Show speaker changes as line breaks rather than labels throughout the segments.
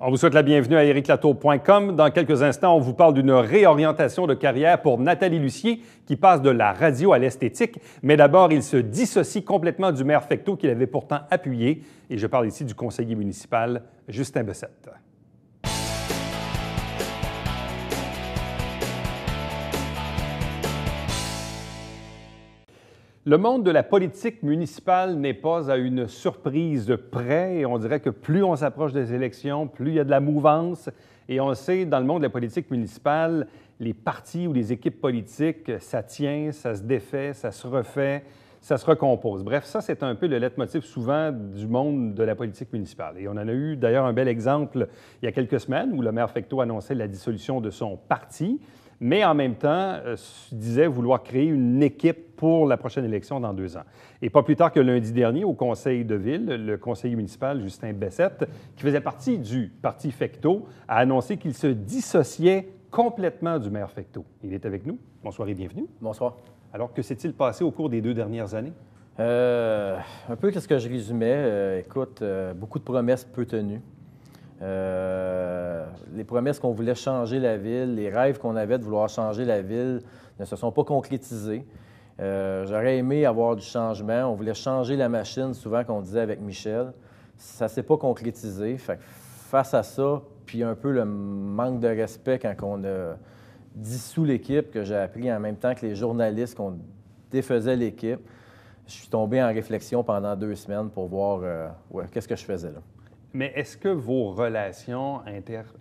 On vous souhaite la bienvenue à ériclatour.com. Dans quelques instants, on vous parle d'une réorientation de carrière pour Nathalie Lucier qui passe de la radio à l'esthétique. Mais d'abord, il se dissocie complètement du maire Fecteau qu'il avait pourtant appuyé. Et je parle ici du conseiller municipal Justin Bessette. Le monde de la politique municipale n'est pas à une surprise près et on dirait que plus on s'approche des élections, plus il y a de la mouvance. Et on le sait, dans le monde de la politique municipale, les partis ou les équipes politiques, ça tient, ça se défait, ça se refait, ça se recompose. Bref, ça, c'est un peu le leitmotiv souvent du monde de la politique municipale. Et on en a eu d'ailleurs un bel exemple il y a quelques semaines où le maire Fecteau annonçait la dissolution de son parti. Mais en même temps, disait vouloir créer une équipe pour la prochaine élection dans 2 ans. Et pas plus tard que lundi dernier, au conseil de ville, le conseiller municipal Justin Bessette, qui faisait partie du parti Fecteau, a annoncé qu'il se dissociait complètement du maire Fecteau. Il est avec nous. Bonsoir et bienvenue.
Bonsoir.
Alors, que s'est-il passé au cours des 2 dernières années?
Un peu qu'est-ce que je résumais. Écoute, beaucoup de promesses peu tenues. Les promesses qu'on voulait changer la ville, les rêves qu'on avait de vouloir changer la ville ne se sont pas concrétisés. J'aurais aimé avoir du changement. On voulait changer la machine, souvent qu'on disait avec Michel. Ça ne s'est pas concrétisé. Fait que face à ça, puis un peu le manque de respect quand on a dissous l'équipe, que j'ai appris en même temps que les journalistes qu'on défaisait l'équipe, je suis tombé en réflexion pendant 2 semaines pour voir qu'est-ce que je faisais là.
Mais est-ce que vos relations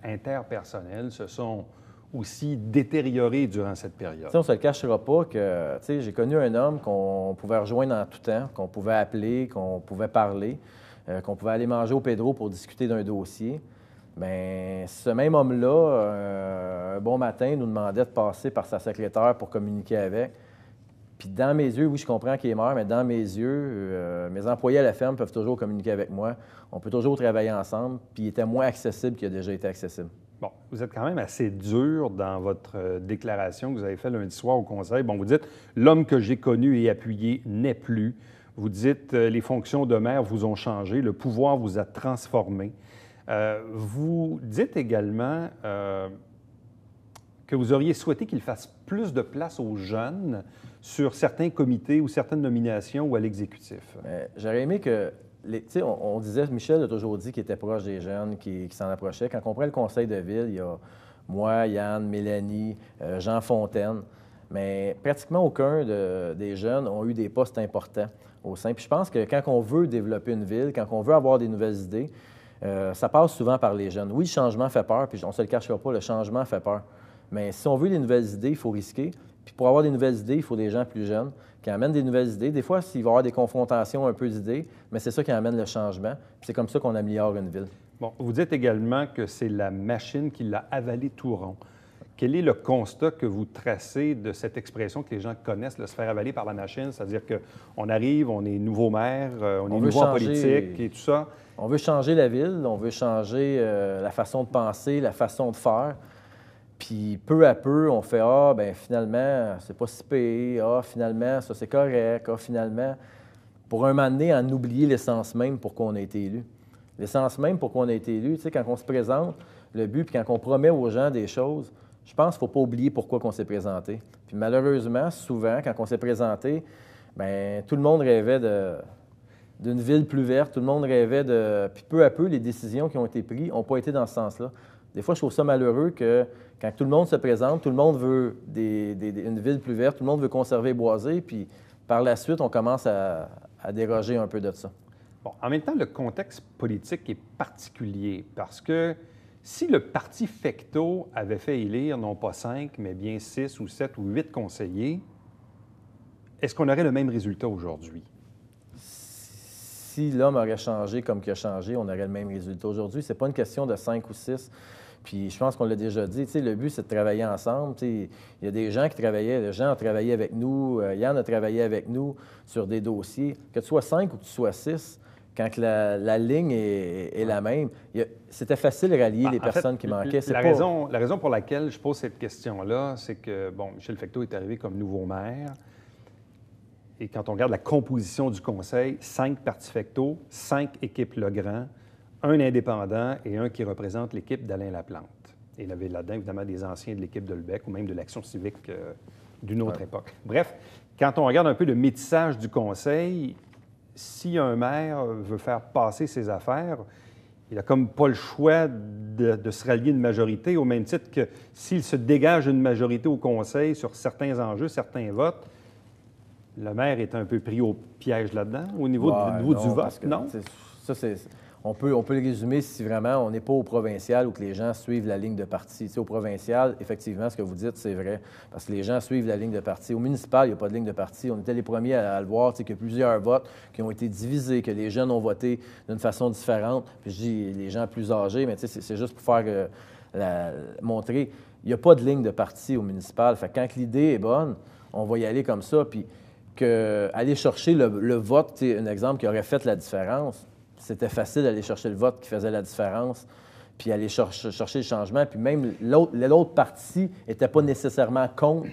interpersonnelles se sont aussi détériorées durant cette période?
On ne se le cachera pas que j'ai connu un homme qu'on pouvait rejoindre en tout temps, qu'on pouvait appeler, qu'on pouvait parler, qu'on pouvait aller manger au Pedro pour discuter d'un dossier. Bien, ce même homme-là, un bon matin, nous demandait de passer par sa secrétaire pour communiquer avec. Puis dans mes yeux, oui, je comprends qu'il est mort, mais dans mes yeux, mes employés à la ferme peuvent toujours communiquer avec moi. On peut toujours travailler ensemble, puis il était moins accessible qu'il a déjà été accessible.
Bon, vous êtes quand même assez dur dans votre déclaration que vous avez faite lundi soir au conseil. Bon, vous dites « L'homme que j'ai connu et appuyé n'est plus ». Vous dites « Les fonctions de maire vous ont changé, le pouvoir vous a transformé ». Vous dites également que vous auriez souhaité qu'il fasse plus de place aux jeunes sur certains comités ou certaines nominations ou à l'exécutif.
J'aurais aimé que... On disait, Michel a toujours dit qu'il était proche des jeunes, qu'il s'en approchait. Quand on prend le conseil de ville, il y a moi, Yann, Mélanie, Jean Fontaine, mais pratiquement aucun des jeunes ont eu des postes importants au sein. Puis je pense que quand on veut développer une ville, quand on veut avoir des nouvelles idées, ça passe souvent par les jeunes. Oui, le changement fait peur, puis on ne se le cachera pas, le changement fait peur. Mais si on veut des nouvelles idées, il faut risquer. Puis pour avoir des nouvelles idées, il faut des gens plus jeunes qui amènent des nouvelles idées. Des fois, il va y avoir des confrontations, un peu d'idées, mais c'est ça qui amène le changement. Puis c'est comme ça qu'on améliore une ville.
Bon, vous dites également que c'est la machine qui l'a avalé tout rond. Quel est le constat que vous tracez de cette expression que les gens connaissent, le se faire avaler par la machine? C'est-à-dire qu'on arrive, on est nouveau maire, on est nouveau en politique et tout ça.
On veut changer la ville, on veut changer la façon de penser, la façon de faire. Puis peu à peu, on fait « Ah, bien finalement, c'est pas si pire. Ah, finalement, ça c'est correct. Ah, finalement... » Pour un moment donné, en oublier l'essence même pourquoi on a été élu. L'essence même pourquoi on a été élu, tu sais, quand on se présente, le but, puis quand on promet aux gens des choses, je pense qu'il ne faut pas oublier pourquoi on s'est présenté. Puis malheureusement, souvent, quand on s'est présenté, bien, tout le monde rêvait d'une ville plus verte, tout le monde rêvait de... Puis peu à peu, les décisions qui ont été prises n'ont pas été dans ce sens-là. Des fois, je trouve ça malheureux que quand tout le monde se présente, tout le monde veut une ville plus verte, tout le monde veut conserver boisé, puis par la suite, on commence à déroger un peu de ça.
Bon, en même temps, le contexte politique est particulier parce que si le parti Fecteau avait fait élire non pas 5, mais bien 6 ou 7 ou 8 conseillers, est-ce qu'on aurait le même résultat aujourd'hui?
Si l'homme aurait changé comme qu'il a changé, on aurait le même résultat aujourd'hui. Ce n'est pas une question de 5 ou 6. Puis je pense qu'on l'a déjà dit, le but, c'est de travailler ensemble. Il y a des gens qui travaillaient, Jean a travaillé avec nous, Yann a travaillé avec nous sur des dossiers. Que tu sois 5 ou que tu sois 6, quand la ligne est la même, c'était facile de rallier les personnes qui manquaient.
La raison pour laquelle je pose cette question-là, c'est que, bon, Michel Fecteau est arrivé comme nouveau maire. Et quand on regarde la composition du conseil, 5 partis Fecteau, 5 équipes Legrand, un indépendant et un qui représente l'équipe d'Alain Laplante. Et il y avait là-dedans, évidemment, des anciens de l'équipe de Lebec ou même de l'Action civique d'une autre époque. Bref, quand on regarde un peu le métissage du conseil, si un maire veut faire passer ses affaires, il n'a comme pas le choix de se rallier une majorité, au même titre que s'il se dégage une majorité au conseil sur certains enjeux, certains votes, le maire est un peu pris au piège là-dedans, au niveau, du vote, non?
Ça, on peut le résumer si vraiment on n'est pas au provincial ou que les gens suivent la ligne de parti. Au provincial, effectivement, ce que vous dites, c'est vrai, parce que les gens suivent la ligne de parti. Au municipal, il n'y a pas de ligne de parti. On était les premiers à le voir, qu'il y a plusieurs votes qui ont été divisés, que les jeunes ont voté d'une façon différente. Puis je dis les gens plus âgés, mais c'est juste pour faire montrer. Il n'y a pas de ligne de parti au municipal. Fait que quand l'idée est bonne, on va y aller comme ça. Puis aller chercher le vote, un exemple qui aurait fait la différence, c'était facile d'aller chercher le vote qui faisait la différence, puis aller chercher le changement. Puis même l'autre parti n'était pas nécessairement contre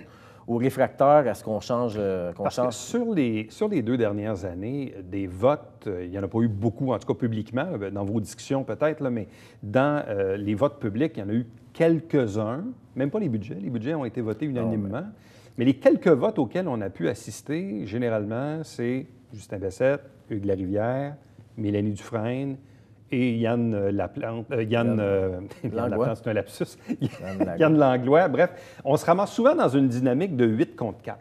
ou réfractaire à ce qu'on change.
Que sur les 2 dernières années, des votes, il n'y en a pas eu beaucoup, en tout cas publiquement, dans vos discussions peut-être, mais dans les votes publics, il y en a eu quelques-uns, même pas les budgets. Les budgets ont été votés unanimement. Mais les quelques votes auxquels on a pu assister, généralement, c'est Justin Bessette, Hugues Larivière, Mélanie Dufresne et Yann Laplante. Yann Laplante, c'est un lapsus. Yann Langlois. Bref, on se ramasse souvent dans une dynamique de 8 contre 4.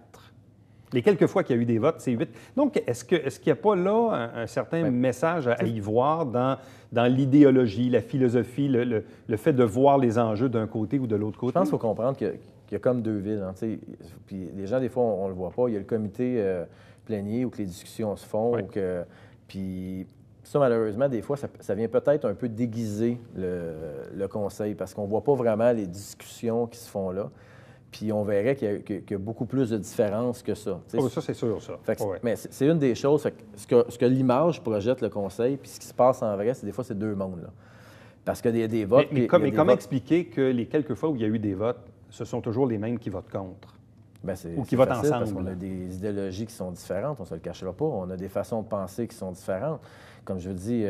Les quelques fois qu'il y a eu des votes, c'est 8. Donc, est-ce qu'il n'y a pas là un certain message à y voir dans l'idéologie, la philosophie, le fait de voir les enjeux d'un côté ou de l'autre côté?
Je pense qu'il faut comprendre qu'il y a comme deux villes. Hein, puis les gens, des fois, on ne le voit pas. Il y a le comité plénier où que les discussions se font. Puis ça, malheureusement, des fois, ça vient peut-être un peu déguiser le conseil parce qu'on ne voit pas vraiment les discussions qui se font là. Puis on verrait qu'il y a beaucoup plus de différences que ça.
Ça, c'est sûr, ça.
Mais c'est une des choses. Ce que l'image projette le conseil, puis ce qui se passe en vrai, des fois, c'est deux mondes. Là. Parce qu'il y a des votes...
Mais comment expliquer que les quelques fois où il y a eu des votes, ce sont toujours les mêmes qui votent contre? Ou qui votent ensemble?
Parce qu'on a des idéologies qui sont différentes, on ne se le cachera pas. On a des façons de penser qui sont différentes. Comme je vous dis,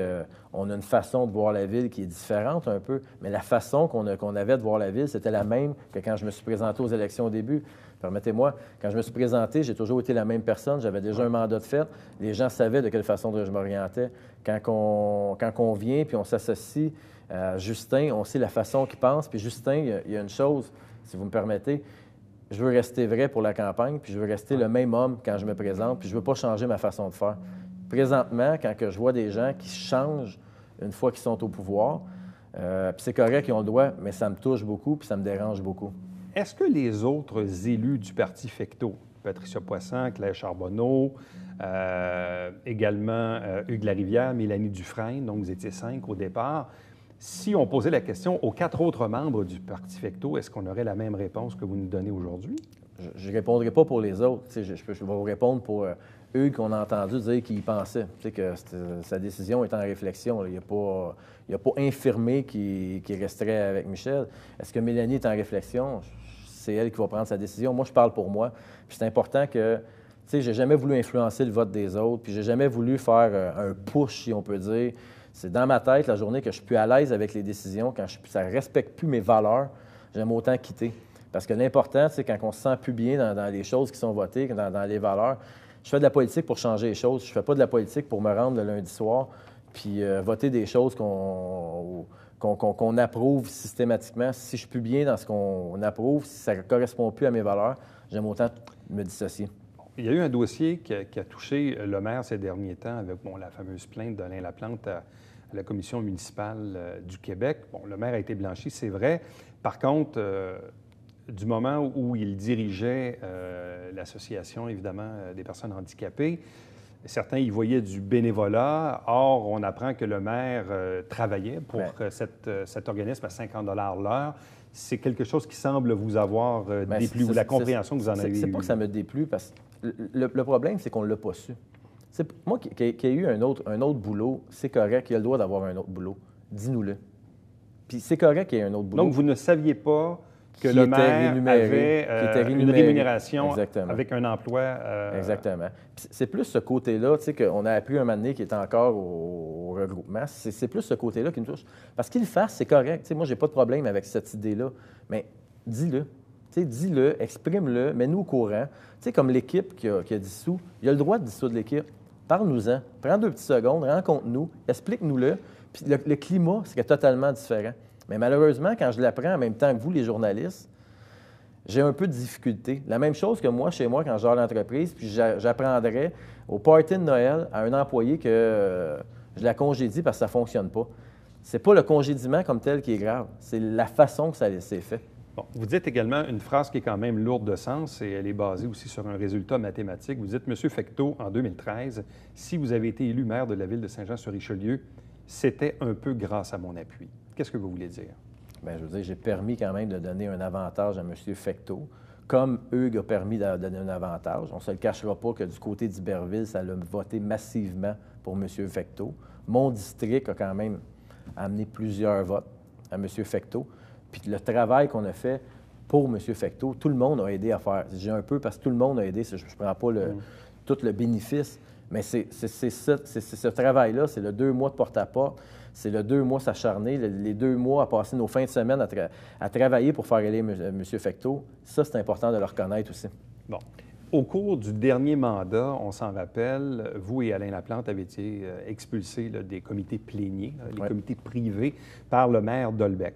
on a une façon de voir la ville qui est différente un peu, mais la façon qu'on avait de voir la ville, c'était la même que quand je me suis présenté aux élections au début. Permettez-moi, quand je me suis présenté, j'ai toujours été la même personne. J'avais déjà un mandat de fait. Les gens savaient de quelle façon je m'orientais. Quand on vient puis on s'associe à Justin, on sait la façon qu'il pense. Puis Justin, il y a une chose, si vous me permettez, je veux rester vrai pour la campagne, puis je veux rester le même homme quand je me présente, puis je ne veux pas changer ma façon de faire. Présentement, quand je vois des gens qui changent une fois qu'ils sont au pouvoir, puis c'est correct, ils ont le droit, mais ça me touche beaucoup, puis ça me dérange beaucoup.
Est-ce que les autres élus du Parti Fecteau, Patricia Poisson, Claire Charbonneau, également Hugues Larivière, Mélanie Dufresne, donc vous étiez 5 au départ, si on posait la question aux 4 autres membres du Parti Fecteau, est-ce qu'on aurait la même réponse que vous nous donnez aujourd'hui? Je
ne répondrai pas pour les autres. Je vais vous répondre pour Hugues, qu'on a entendu dire qu'il y pensait, que sa décision est en réflexion. Il n'a pas infirmé qu'il resterait avec Michel. Est-ce que Mélanie est en réflexion? C'est elle qui va prendre sa décision. Moi, je parle pour moi. Puis c'est important que... j'ai jamais voulu influencer le vote des autres, puis j'ai jamais voulu faire un push, si on peut dire. C'est dans ma tête, la journée que je suis plus à l'aise avec les décisions, quand ça ne respecte plus mes valeurs, j'aime autant quitter. Parce que l'important, c'est quand on se sent plus bien dans les choses qui sont votées, dans les valeurs. Je fais de la politique pour changer les choses. Je ne fais pas de la politique pour me rendre le lundi soir puis voter des choses qu'on approuve systématiquement. Si je suis plus bien dans ce qu'on approuve, si ça ne correspond plus à mes valeurs, j'aime autant me dissocier.
Il y a eu un dossier qui a touché le maire ces derniers temps avec la fameuse plainte d'Alain Laplante à la commission municipale du Québec. Le maire a été blanchi, c'est vrai. Par contre, du moment où il dirigeait l'association, évidemment, des personnes handicapées, certains y voyaient du bénévolat. Or, on apprend que le maire travaillait pour cet organisme à 50 $ l'heure. C'est quelque chose qui semble vous avoir déplu, ou la compréhension que vous en avez eue.
C'est pas que ça me déplu, parce que le problème, c'est qu'on ne l'a pas su. Moi, qui ai eu un autre boulot, c'est correct, il a le droit d'avoir un autre boulot. Dis-nous-le. Puis c'est correct qu'il y ait un autre boulot.
Donc, vous ne saviez pas que le maire avait une rémunération avec un emploi...
Exactement. Puis c'est plus ce côté-là, qu'on a appris un moment donné qui est encore au regroupement. C'est plus ce côté-là qui me touche. Parce qu'il le fasse, c'est correct. T'sais, moi, j'ai pas de problème avec cette idée-là. Mais dis-le. Dis-le, exprime-le, mets-nous au courant. T'sais, comme l'équipe qui a dissous, il a le droit de dissoudre l'équipe. Parle-nous-en. Prends 2 petites secondes, rencontre-nous, explique-nous-le. Puis le climat serait totalement différent. Mais malheureusement, quand je l'apprends en même temps que vous, les journalistes, j'ai un peu de difficulté. La même chose que moi, chez moi, quand je gère l'entreprise, puis j'apprendrais au party de Noël à un employé que je la congédie parce que ça ne fonctionne pas. C'est pas le congédiement comme tel qui est grave, c'est la façon que ça s'est fait.
Bon, vous dites également une phrase qui est quand même lourde de sens et elle est basée aussi sur un résultat mathématique. Vous dites, M. Fecteau, en 2013, si vous avez été élu maire de la ville de Saint-Jean-sur-Richelieu, c'était un peu grâce à mon appui. Qu'est-ce que vous voulez dire?
Bien, je veux dire, j'ai permis quand même de donner un avantage à M. Fecteau, comme Hugues a permis de donner un avantage. On ne se le cachera pas que du côté d'Iberville, ça l'a voté massivement pour M. Fecteau. Mon district a quand même amené plusieurs votes à M. Fecteau. Puis le travail qu'on a fait pour M. Fecteau, tout le monde a aidé à faire. J'ai un peu parce que tout le monde a aidé. Je ne prends pas tout le bénéfice, mais c'est ce travail-là, c'est le 2 mois de porte-à-porte. C'est le 2 mois s'acharner, les 2 mois à passer nos fins de semaine à travailler pour faire élire M. Fecteau. Ça, c'est important de le reconnaître aussi.
Bon. Au cours du dernier mandat, on s'en rappelle, vous et Alain Laplante avez été expulsés des comités pléniers, les comités privés, par le maire d'Olbec.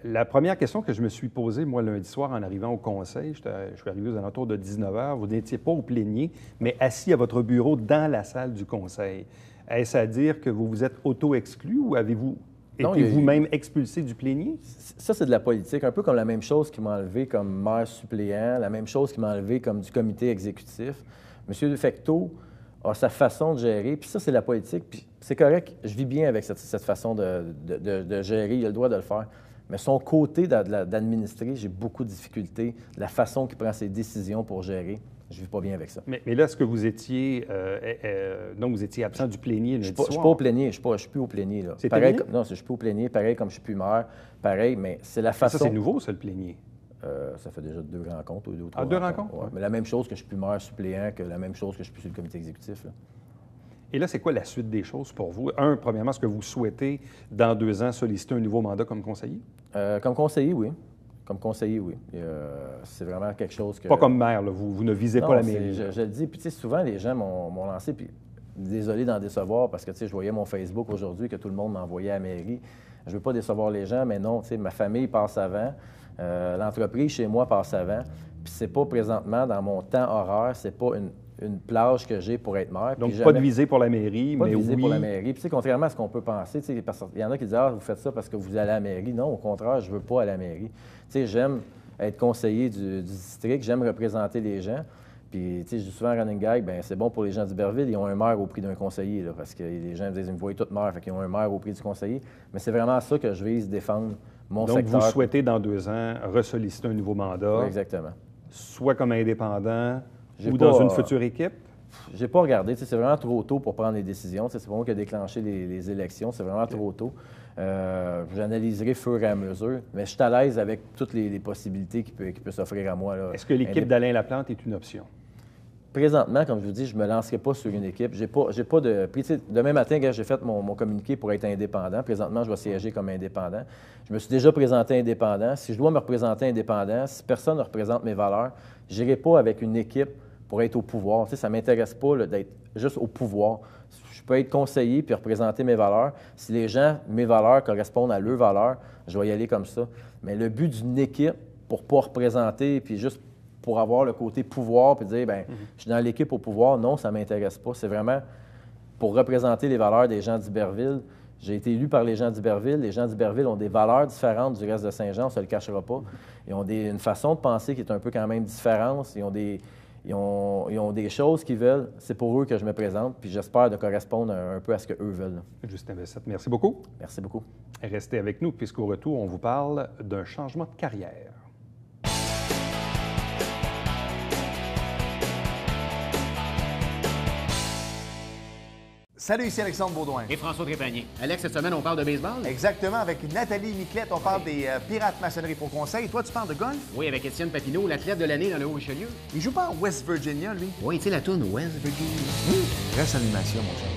La première question que je me suis posée, moi, lundi soir, en arrivant au conseil, je suis arrivé aux alentours de 19 h, vous n'étiez pas au plénier, mais assis à votre bureau dans la salle du conseil. Est-ce à dire que vous vous êtes auto-exclu ou avez-vous été vous-même expulsé du plénier?
Ça, c'est de la politique, un peu comme la même chose qui m'a enlevé comme maire suppléant, la même chose qui m'a enlevé comme du comité exécutif. M. Fecteau a sa façon de gérer, puis ça, c'est la politique, puis c'est correct, je vis bien avec cette façon de gérer, il a le droit de le faire. Mais son côté d'administrer, j'ai beaucoup de difficultés, la façon qu'il prend ses décisions pour gérer. Je ne vis pas bien avec ça.
Mais là, est-ce que vous étiez... donc, vous étiez absent du plénier le soir?
Je ne suis pas au plénier. Je ne suis plus au plénier. Là.
C'est
pareil, non, je ne suis plus au plénier. Pareil comme je ne suis plus maire. Pareil, mais c'est la façon...
Ça, c'est nouveau, ça, le plénier?
Ça fait déjà 2 rencontres ou 2 ou 3
rencontres. 2 rencontres?
Ouais. Mais la même chose que je ne suis plus maire suppléant, que la même chose que je ne suis plus sur le comité exécutif. Là.
Et là, c'est quoi la suite des choses pour vous? Premièrement, est-ce que vous souhaitez, dans 2 ans, solliciter un nouveau mandat comme conseiller?
Comme conseiller, oui. Comme conseiller, oui. C'est vraiment quelque chose que...
Pas comme maire, là. Vous ne visez pas la mairie.
Je le dis. Puis, tu sais, souvent, les gens m'ont lancé, puis désolé d'en décevoir, parce que, tu sais, je voyais mon Facebook aujourd'hui que tout le monde m'envoyait à la mairie. Je ne veux pas décevoir les gens, mais non, tu sais, ma famille passe avant, l'entreprise chez moi passe avant, puis c'est pas présentement, dans mon temps horaire, c'est pas une plage que j'ai pour être maire.
Donc, pas de visée pour la mairie, mais oui... Pas de visée
pour la mairie. Puis, tu sais, contrairement à ce qu'on peut penser, tu sais, il y en a qui disent « Ah, vous faites ça parce que vous allez à la mairie. » Non, au contraire, je veux pas aller à la mairie. Tu sais, j'aime être conseiller du district, j'aime représenter les gens. Puis, tu sais, je dis souvent à running gag, bien, c'est bon pour les gens d'Iberville, ils ont un maire au prix d'un conseiller, là, parce que les gens me disent « Ils me voient tous maire, fait qu'ils ont un maire au prix du conseiller. » Mais c'est vraiment ça que je vise défendre mon secteur.
Donc, vous souhaitez, dans 2 ans, ressolliciter un nouveau mandat.
Oui, exactement.
Soit comme indépendant ou dans une future équipe?
J'ai pas regardé. C'est vraiment trop tôt pour prendre les décisions. C'est pas moi qui ai déclenché les élections. C'est vraiment trop tôt. J'analyserai fur et à mesure. Mais je suis à l'aise avec toutes les possibilités qui peuvent s'offrir à moi.
Est-ce que l'équipe d'Alain Laplante est une option?
Présentement, comme je vous dis, je ne me lancerai pas sur une équipe. J'ai pas de... Puis, demain matin, j'ai fait mon communiqué pour être indépendant. Présentement, je vais siéger comme indépendant. Je me suis déjà présenté indépendant. Si je dois me représenter indépendant, si personne ne représente mes valeurs, je n'irai pas avec une équipe pour être au pouvoir. Tu sais, ça ne m'intéresse pas d'être juste au pouvoir. Je peux être conseiller puis représenter mes valeurs. Si les gens, mes valeurs, correspondent à leurs valeurs, je vais y aller comme ça. Mais le but d'une équipe, pour ne pas représenter puis juste pour avoir le côté pouvoir puis dire, bien, je suis dans l'équipe au pouvoir, non, ça ne m'intéresse pas. C'est vraiment pour représenter les valeurs des gens d'Iberville. J'ai été élu par les gens d'Iberville. Les gens d'Iberville ont des valeurs différentes du reste de Saint-Jean, on ne se le cachera pas. Ils ont une façon de penser qui est un peu quand même différente. Ils ont des choses qu'ils veulent. C'est pour eux que je me présente, puis j'espère de correspondre un peu à ce qu'eux veulent.
Justin Bessette, merci beaucoup.
Merci beaucoup.
Restez avec nous, puisqu'au retour, on vous parle d'un changement de carrière.
Salut, ici Alexandre Baudouin.
Et François Trépanier. Alex, cette semaine, on parle de baseball?
Exactement, avec Nathalie Miclette, on parle des Pirates Maçonnerie pour conseil. Toi, tu parles de golf?
Oui, avec Étienne Papineau, l'athlète de l'année dans le Haut-Richelieu.
Il joue pas en West Virginia, lui?
Oui, tu sais, la tourne West Virginia.
Reste animation, mon cher.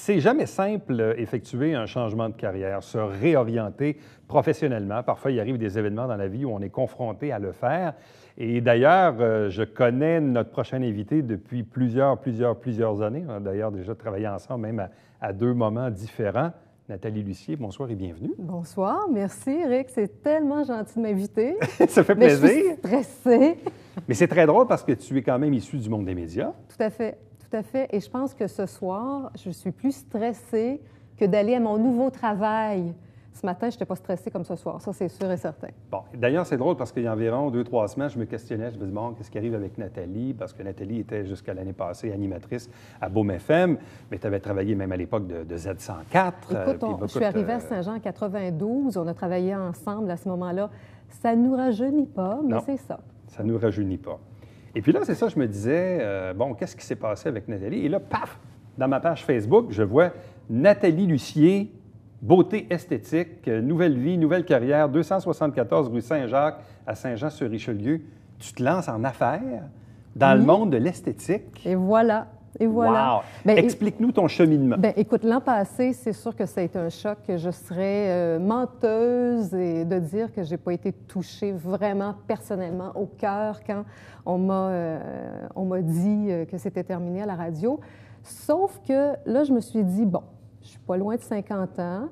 C'est jamais simple effectuer un changement de carrière, se réorienter professionnellement. Parfois, il arrive des événements dans la vie où on est confronté à le faire. Et d'ailleurs, je connais notre prochain invité depuis plusieurs années. On a d'ailleurs déjà travaillé ensemble, même à deux moments différents. Nathalie Lucier, bonsoir et bienvenue.
Bonsoir, merci Eric, c'est tellement gentil de m'inviter.
Ça fait plaisir.
Mais je suis stressée.
Mais c'est très drôle parce que tu es quand même issu du monde des médias.
Tout à fait. Et je pense que ce soir, je suis plus stressée que d'aller à mon nouveau travail. Ce matin, je n'étais pas stressée comme ce soir, ça c'est sûr et certain.
Bon, d'ailleurs, c'est drôle parce qu'il y a environ 2-3 semaines, je me questionnais, je me disais, bon, qu'est-ce qui arrive avec Nathalie? Parce que Nathalie était jusqu'à l'année passée animatrice à Boom FM, mais tu avais travaillé même à l'époque de Z104.
Écoute, je suis arrivée à Saint-Jean en 92, on a travaillé ensemble à ce moment-là. Ça ne nous rajeunit pas, mais c'est ça.
Ça ne nous rajeunit pas. Et puis là, c'est ça, je me disais, bon, qu'est-ce qui s'est passé avec Nathalie? Et là, paf, dans ma page Facebook, je vois Nathalie Lucier, beauté esthétique, nouvelle vie, nouvelle carrière, 274 rue Saint-Jacques à Saint-Jean-sur-Richelieu. Tu te lances en affaires dans le monde de l'esthétique.
Et voilà.
Wow! Explique-nous ton cheminement.
Bien, écoute, l'an passé, c'est sûr que ça a été un choc, que je serais menteuse et de dire que je n'ai pas été touchée vraiment personnellement au cœur quand on m'a dit que c'était terminé à la radio. Sauf que là, je me suis dit, bon, je suis pas loin de 50 ans,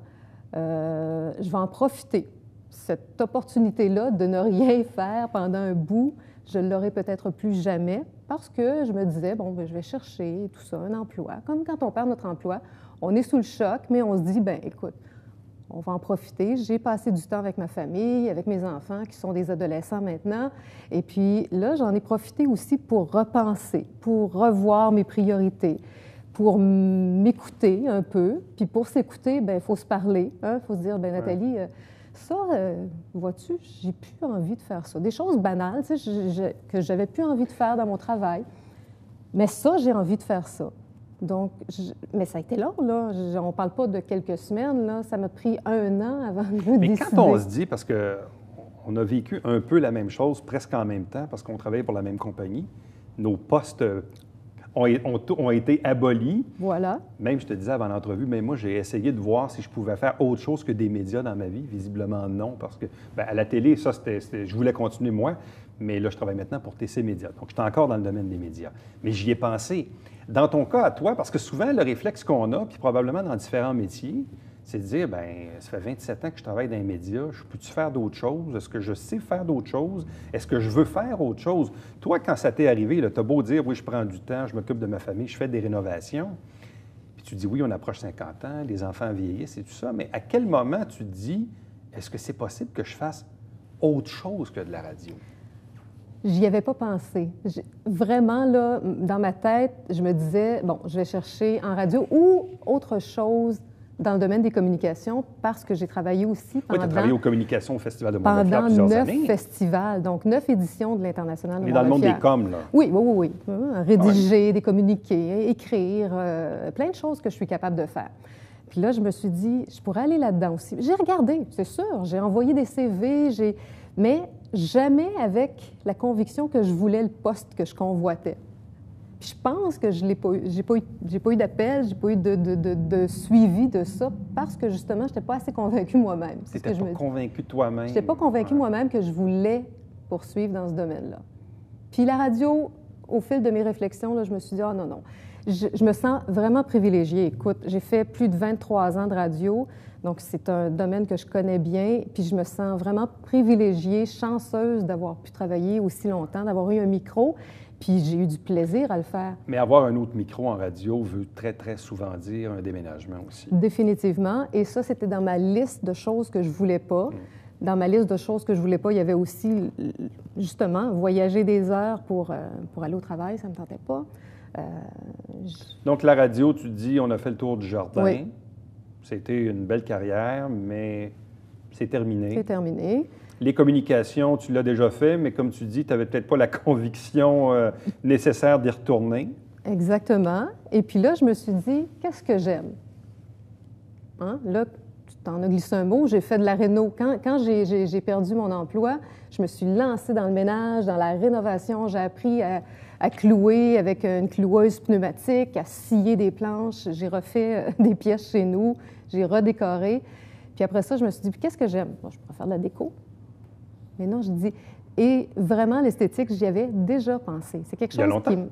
je vais en profiter. Cette opportunité-là de ne rien faire pendant un bout, je ne l'aurai peut-être plus jamais parce que je me disais, bon, bien, je vais chercher tout ça, un emploi. Comme quand on perd notre emploi, on est sous le choc, mais on se dit, bien, écoute, on va en profiter. J'ai passé du temps avec ma famille, avec mes enfants qui sont des adolescents maintenant. Et puis là, j'en ai profité aussi pour repenser, pour revoir mes priorités, pour m'écouter un peu. Puis pour s'écouter, bien, il faut se parler. Il faut se dire, bien, Nathalie, ça, vois-tu, j'ai plus envie de faire ça. Des choses banales, tu sais, que j'avais plus envie de faire dans mon travail. Mais ça, j'ai envie de faire ça. Donc, mais ça a été long, là. On ne parle pas de quelques semaines, là. Ça m'a pris 1 an avant de me décider.
Mais quand on se dit, parce qu'on a vécu un peu la même chose, presque en même temps, parce qu'on travaillait pour la même compagnie, nos postes ont été abolis. Voilà. Même, je te disais avant l'entrevue, mais moi, j'ai essayé de voir si je pouvais faire autre chose que des médias dans ma vie. Visiblement, non, parce que bien, à la télé, ça, je voulais continuer, moi, mais là, je travaille maintenant pour TC Médias. Donc, je suis encore dans le domaine des médias. Mais j'y ai pensé. Dans ton cas, à toi, parce que souvent, le réflexe qu'on a, puis probablement dans différents métiers, c'est de dire, bien, ça fait 27 ans que je travaille dans les médias, je peux-tu faire d'autres choses? Est-ce que je sais faire d'autres choses? Est-ce que je veux faire autre chose? Toi, quand ça t'est arrivé, tu as beau dire, oui, je prends du temps, je m'occupe de ma famille, je fais des rénovations, puis tu dis, oui, on approche 50 ans, les enfants vieillissent et tout ça, mais à quel moment tu te dis, est-ce que c'est possible que je fasse autre chose que de la radio?
J'y avais pas pensé. Vraiment, là, dans ma tête, je me disais, bon, je vais chercher en radio ou autre chose dans le domaine des communications parce que j'ai travaillé aussi pendant...
Oui, tu as travaillé aux communications au Festival de Montgolfière
pendant
plusieurs
9
années.
festivals, donc 9 éditions de l'International de
Mais dans le monde des coms, là.
Oui. Rédiger, des communiqués, écrire, plein de choses que je suis capable de faire. Puis là, je me suis dit, je pourrais aller là-dedans aussi. J'ai regardé, c'est sûr, j'ai envoyé des CV, mais jamais avec la conviction que je voulais le poste que je convoitais. Puis je pense que je n'ai pas eu d'appel, j'ai pas eu de suivi de ça parce que justement, je n'étais pas assez convaincue moi-même.
Tu n'étais pas convaincue toi-même.
Je n'étais pas convaincue moi-même que je voulais poursuivre dans ce domaine-là. Puis la radio, au fil de mes réflexions, là, je me suis dit, non. Je me sens vraiment privilégiée. Écoute, j'ai fait plus de 23 ans de radio, donc c'est un domaine que je connais bien, puis je me sens vraiment privilégiée, chanceuse d'avoir pu travailler aussi longtemps, d'avoir eu un micro, puis j'ai eu du plaisir à le faire.
Mais avoir un autre micro en radio veut très, très souvent dire un déménagement aussi.
Définitivement, et ça, c'était dans ma liste de choses que je voulais pas. Dans ma liste de choses que je voulais pas, il y avait aussi, justement, voyager des heures pour aller au travail, ça me tentait pas.
Donc, la radio, tu dis, on a fait le tour du jardin.
Oui.
C'était une belle carrière, mais c'est terminé.
C'est terminé.
Les communications, tu l'as déjà fait, mais comme tu dis, tu n'avais peut-être pas la conviction nécessaire d'y retourner.
Exactement. Et puis là, je me suis dit, qu'est-ce que j'aime? Hein? Là, t'en as glissé un mot, j'ai fait de la réno. Quand j'ai perdu mon emploi, je me suis lancée dans le ménage, dans la rénovation. J'ai appris à clouer avec une cloueuse pneumatique, à scier des planches. J'ai refait des pièces chez nous. J'ai redécoré. Puis après ça, je me suis dit, puis qu'est-ce que j'aime? Bon, je pourrais faire de la déco. Mais non, je dis... Et vraiment, l'esthétique, j'y avais déjà pensé. C'est quelque chose
Il y a longtemps?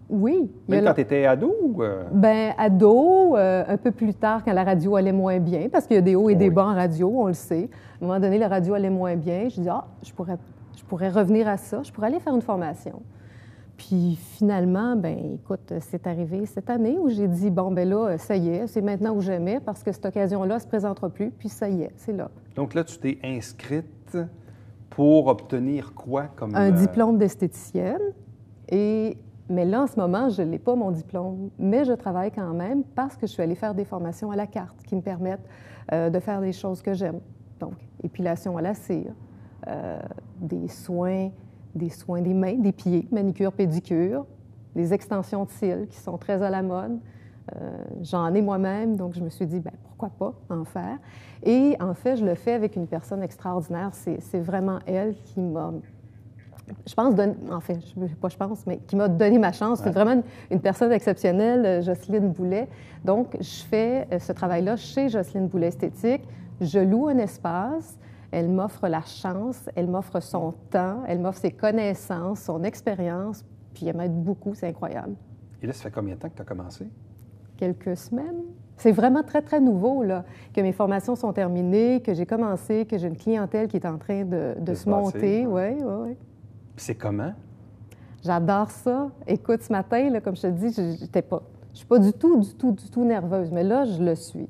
Oui.
Même quand tu étais ado?
Bien, ado, un peu plus tard, quand la radio allait moins bien, parce qu'il y a des hauts et des bas en radio, on le sait. À un moment donné, la radio allait moins bien. Je dis, je pourrais revenir à ça. Je pourrais aller faire une formation. Puis finalement, bien, écoute, c'est arrivé cette année où j'ai dit, bon, bien là, ça y est, c'est maintenant ou jamais, parce que cette occasion-là ne se présentera plus, puis ça y est, c'est là.
Donc là, tu t'es inscrite pour obtenir quoi comme...
Un diplôme d'esthéticienne. Mais là, en ce moment, je n'ai pas mon diplôme, mais je travaille quand même parce que je suis allée faire des formations à la carte qui me permettent de faire des choses que j'aime. Donc, épilation à la cire, des soins des mains, des pieds, manicure, pédicure, des extensions de cils qui sont très à la mode. J'en ai moi-même, donc je me suis dit, bien, pourquoi pas en faire? Et en fait, je le fais avec une personne extraordinaire. C'est vraiment elle qui m'a... qui m'a donné ma chance. C'est vraiment une personne exceptionnelle, Jocelyne Boulet. Donc, je fais ce travail-là chez Jocelyne Boulet Esthétique. Je loue un espace. Elle m'offre la chance, elle m'offre son temps, elle m'offre ses connaissances, son expérience, puis elle m'aide beaucoup, c'est incroyable.
Et là, ça fait combien de temps que tu as commencé?
Quelques semaines. C'est vraiment très, très nouveau, là, que mes formations sont terminées, que j'ai commencé, que j'ai une clientèle qui est en train de se monter. Oui.
Puis c'est comment?
J'adore ça. Écoute, ce matin, là, comme je te dis, je ne suis pas du tout nerveuse, mais là, je le suis.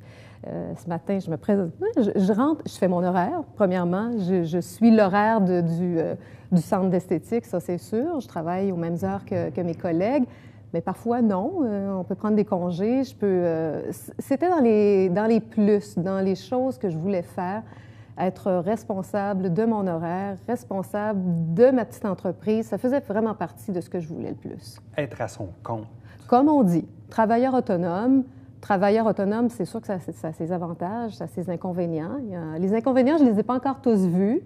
Ce matin, je me présente, je rentre, je fais mon horaire. Premièrement, je suis l'horaire du centre d'esthétique, ça c'est sûr. Je travaille aux mêmes heures que mes collègues, mais parfois non. On peut prendre des congés. C'était dans les plus, dans les choses que je voulais faire, être responsable de mon horaire, responsable de ma petite entreprise. Ça faisait vraiment partie de ce que je voulais le plus.
Être à son compte.
Comme on dit, travailleur autonome. Travailleur autonome, c'est sûr que ça a ses avantages, ça a ses inconvénients. Les inconvénients, je ne les ai pas encore tous vus.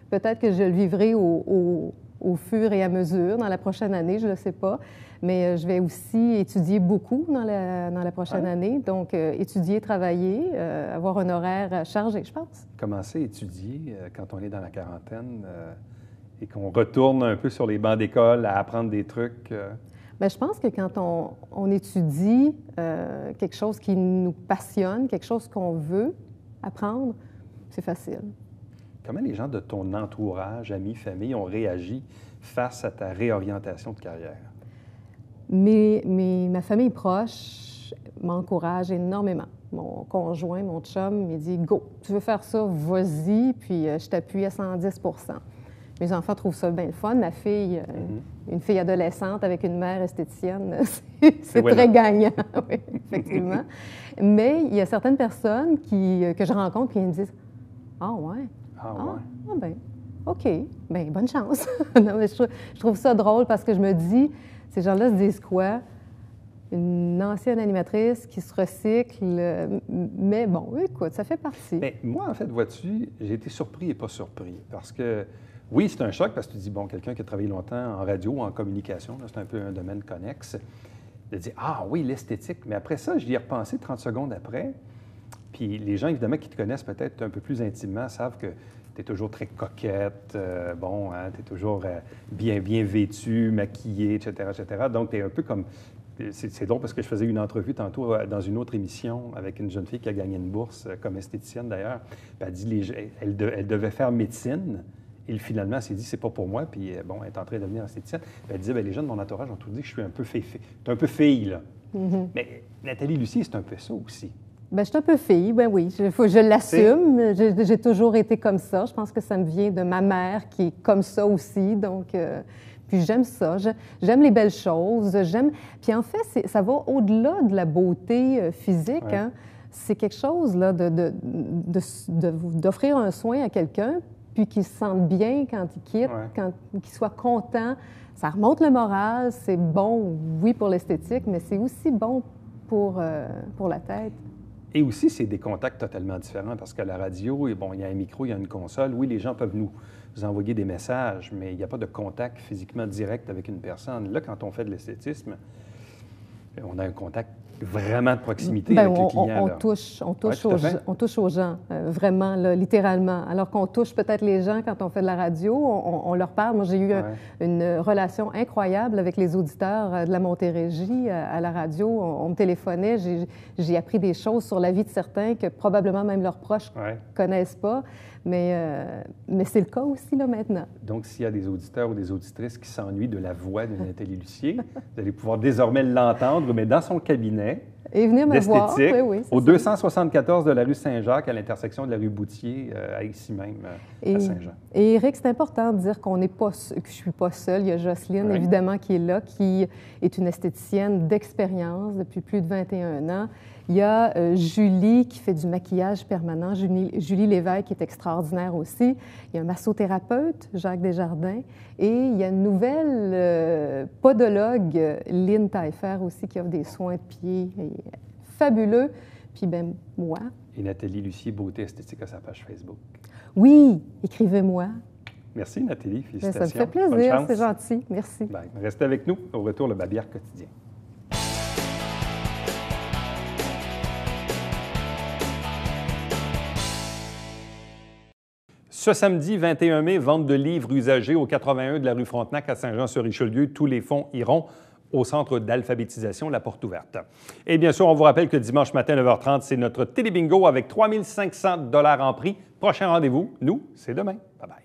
Peut-être que je le vivrai au fur et à mesure dans la prochaine année, je ne le sais pas. Mais je vais aussi étudier beaucoup dans la prochaine année. Donc, étudier, travailler, avoir un horaire chargé, je pense.
Commencer à étudier quand on est dans la quarantaine et qu'on retourne un peu sur les bancs d'école à apprendre des trucs...
Bien, je pense que quand on étudie quelque chose qui nous passionne, quelque chose qu'on veut apprendre, c'est facile.
Comment les gens de ton entourage, amis, famille, ont réagi face à ta réorientation de carrière?
Ma famille proche m'encourage énormément. Mon conjoint, mon chum, il dit « Go, tu veux faire ça, vas-y, puis je t'appuie à 110 ». Mes enfants trouvent ça bien le fun. Ma fille, une fille adolescente avec une mère esthéticienne, c'est très gagnant, oui, effectivement. Mais il y a certaines personnes que je rencontre qui me disent « Ah ouais? Ah bien, OK, bien, bonne chance. » Non, mais je trouve ça drôle parce que je me dis, ces gens-là se disent quoi? Une ancienne animatrice qui se recycle, mais bon, écoute, ça fait partie.
Bien, moi, en fait, vois-tu, j'ai été surpris et pas surpris parce que oui, c'est un choc parce que tu dis, bon, quelqu'un qui a travaillé longtemps en radio ou en communication, c'est un peu un domaine connexe, de dire, ah oui, l'esthétique. Mais après ça, j'y ai repensé 30 secondes après. Puis les gens, évidemment, qui te connaissent peut-être un peu plus intimement, savent que tu es toujours très coquette, tu es toujours bien vêtue, maquillée, etc., etc. Donc, tu es un peu comme... C'est drôle parce que je faisais une entrevue tantôt dans une autre émission avec une jeune fille qui a gagné une bourse comme esthéticienne, d'ailleurs. Puis elle dit, elle devait faire médecine. Et finalement, elle s'est dit, c'est pas pour moi. Puis, bon, elle est en train de devenir esthéticienne. Puis elle disait, bien, les gens de mon entourage ont tous dit que je suis un peu fille, là. Mm-hmm. Mais Nathalie Lucier, c'est un peu ça aussi.
Bien, je suis un peu fille, bien oui. Je l'assume. J'ai toujours été comme ça. Je pense que ça me vient de ma mère qui est comme ça aussi. Donc, puis j'aime ça. J'aime les belles choses. Puis en fait, ça va au-delà de la beauté physique. Ouais. Hein? C'est quelque chose là, d'offrir un soin à quelqu'un, puis qu'il se sente bien quand il quitte, qu'il soit content. Ça remonte le moral, c'est bon, oui, pour l'esthétique, mais c'est aussi bon pour la tête.
Et aussi, c'est des contacts totalement différents parce qu'à la radio, bon, il y a un micro, il y a une console. Oui, les gens peuvent nous envoyer des messages, mais il n'y a pas de contact physiquement direct avec une personne. Là, quand on fait de l'esthétisme, on a un contact vraiment de proximité avec le client.
On touche aux gens, vraiment, là, littéralement. Alors qu'on touche peut-être les gens quand on fait de la radio, on leur parle. Moi, j'ai eu une relation incroyable avec les auditeurs de la Montérégie à la radio. On me téléphonait, j'ai appris des choses sur la vie de certains que probablement même leurs proches ne connaissent pas. Mais c'est le cas aussi là, maintenant.
Donc, s'il y a des auditeurs ou des auditrices qui s'ennuient de la voix de Nathalie Lussier, vous allez pouvoir désormais l'entendre, mais dans son cabinet
et venir me voir. Oui,
au 274 de la rue Saint-Jacques, à l'intersection de la rue Boutier, ici même, à Saint-Jean.
Et Éric, c'est important de dire qu'on n'est pas, que je ne suis pas seule. Il y a Jocelyne, évidemment, qui est là, qui est une esthéticienne d'expérience depuis plus de 21 ans. Il y a Julie qui fait du maquillage permanent, Julie Lévesque qui est extraordinaire aussi. Il y a un massothérapeute, Jacques Desjardins. Et il y a une nouvelle podologue, Lynn Taillefer aussi, qui offre des soins de pied fabuleux. Puis ben moi.
Et Nathalie Lussier, Beauté Esthétique, à sa page Facebook.
Oui, écrivez-moi.
Merci Nathalie, félicitations.
Ça me fait plaisir, c'est gentil. Merci.
Bien, restez avec nous. Au retour, le Babillard quotidien. Ce samedi 21 mai, vente de livres usagés au 81 de la rue Frontenac à Saint-Jean-sur-Richelieu. Tous les fonds iront au centre d'alphabétisation La Porte Ouverte. Et bien sûr, on vous rappelle que dimanche matin, 9h30, c'est notre télébingo avec 3 500 $ en prix. Prochain rendez-vous, nous, c'est demain. Bye bye.